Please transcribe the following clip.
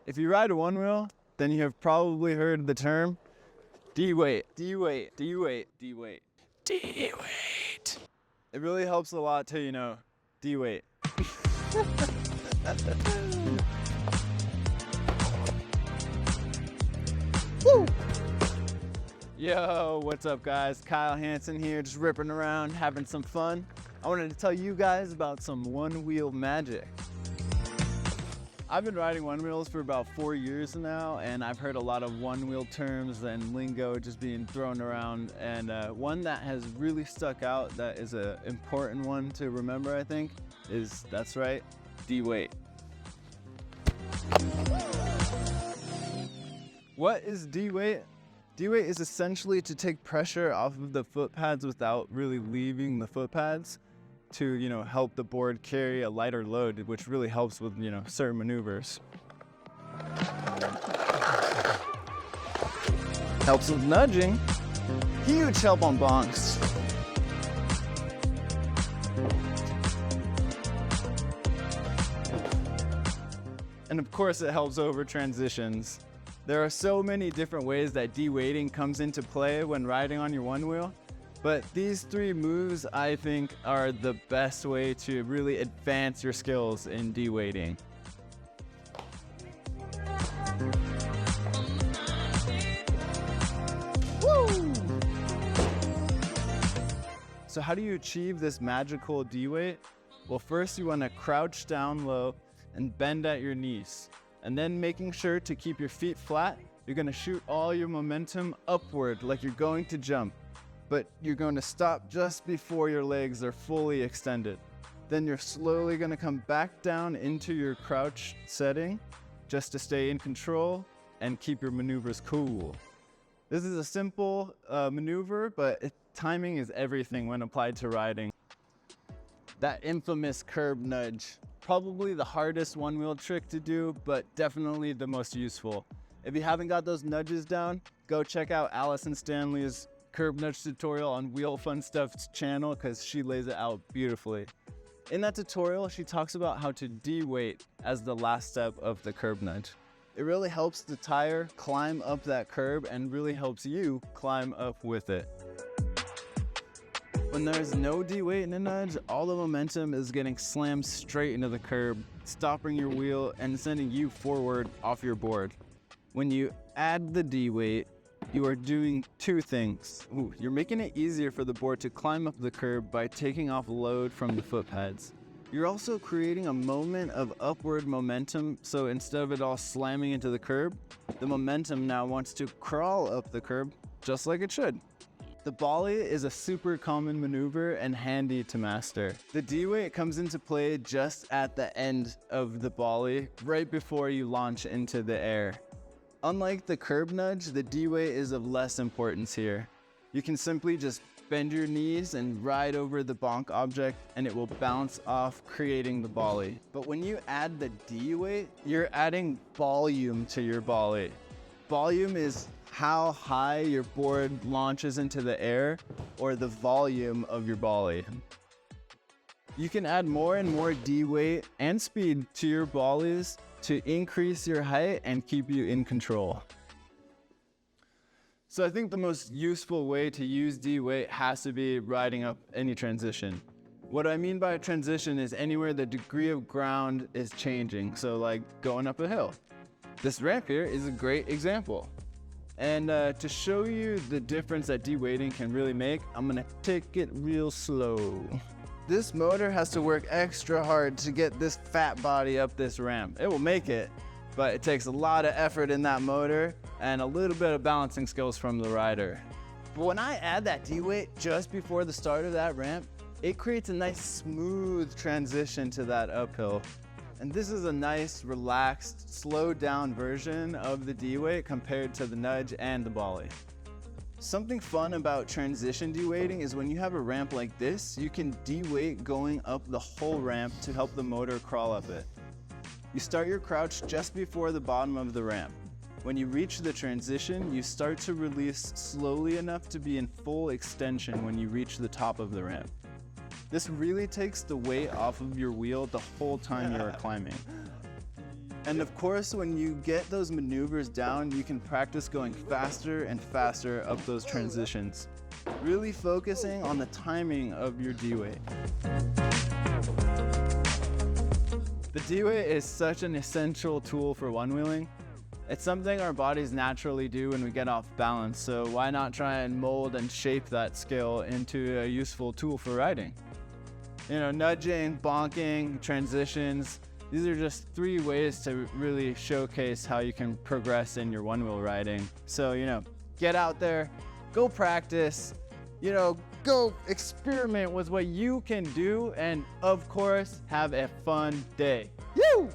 If you ride a one wheel, then you have probably heard the term DEWEIGHT, DEWEIGHT, DEWEIGHT, DEWEIGHT, DEWEIGHT. It really helps a lot to, DEWEIGHT. Woo! Yo, what's up guys? Kyle Hanson here, just ripping around, having some fun. I wanted to tell you guys about some one wheel magic. I've been riding one wheels for about 4 years now, and I've heard a lot of one wheel terms and lingo just being thrown around. And one that has really stuck out, that is an important one to remember, I think, is, that's right, DEWEIGHT. What is DEWEIGHT? DEWEIGHT is essentially to take pressure off of the foot pads without really leaving the foot pads to, help the board carry a lighter load, which really helps with, certain maneuvers. Helps with nudging. Huge help on bonks. And of course it helps over transitions. There are so many different ways that deweighting comes into play when riding on your one wheel, but these 3 moves I think are the best way to really advance your skills in deweighting. Woo! So how do you achieve this magical deweight? Well, first you want to crouch down low and bend at your knees. And then making sure to keep your feet flat, you're going to shoot all your momentum upward like you're going to jump. But you're going to stop just before your legs are fully extended. Then you're slowly going to come back down into your crouch setting just to stay in control and keep your maneuvers cool. This is a simple maneuver, but timing is everything when applied to riding. That infamous curb nudge. Probably the hardest one wheel trick to do, but definitely the most useful. If you haven't got those nudges down, go check out Allison Stanley's curb nudge tutorial on Wheel Fun Stuff's channel because she lays it out beautifully. In that tutorial, she talks about how to deweight as the last step of the curb nudge. It really helps the tire climb up that curb and really helps you climb up with it. When there's no deweight in a nudge, all the momentum is getting slammed straight into the curb, stopping your wheel and sending you forward off your board. When you add the deweight, you are doing 2 things. You're making it easier for the board to climb up the curb by taking off load from the foot pads. You're also creating a moment of upward momentum, so instead of it all slamming into the curb, the momentum now wants to crawl up the curb just like it should. The bolly is a super common maneuver and handy to master. The deweight comes into play just at the end of the bolly, right before you launch into the air. Unlike the curb nudge, the deweight is of less importance here. You can simply just bend your knees and ride over the bonk object and it will bounce off, creating the bolly. But when you add the deweight, you're adding volume to your bolly. Volume is how high your board launches into the air, or the volume of your bolly. You can add more and more deweight and speed to your bollies to increase your height and keep you in control. So I think the most useful way to use deweight has to be riding up any transition. What I mean by a transition is anywhere the degree of ground is changing, so like going up a hill. This ramp here is a great example. And to show you the difference that deweighting can really make, I'm gonna take it real slow. This motor has to work extra hard to get this fat body up this ramp. It will make it, but it takes a lot of effort in that motor and a little bit of balancing skills from the rider. But when I add that deweight just before the start of that ramp, it creates a nice smooth transition to that uphill. And this is a nice, relaxed, slowed down version of the deweight compared to the nudge and the bolly. Something fun about transition deweighting is when you have a ramp like this, you can deweight going up the whole ramp to help the motor crawl up it. You start your crouch just before the bottom of the ramp. When you reach the transition, you start to release slowly enough to be in full extension when you reach the top of the ramp. This really takes the weight off of your wheel the whole time you are climbing. And of course, when you get those maneuvers down, you can practice going faster and faster up those transitions, really focusing on the timing of your D-weight. The D-weight is such an essential tool for one-wheeling. It's something our bodies naturally do when we get off balance, so why not try and mold and shape that skill into a useful tool for riding? You know, nudging, bonking, transitions, these are just 3 ways to really showcase how you can progress in your one-wheel riding. So, you know, get out there, go practice, you know, go experiment with what you can do, and of course, have a fun day. Woo!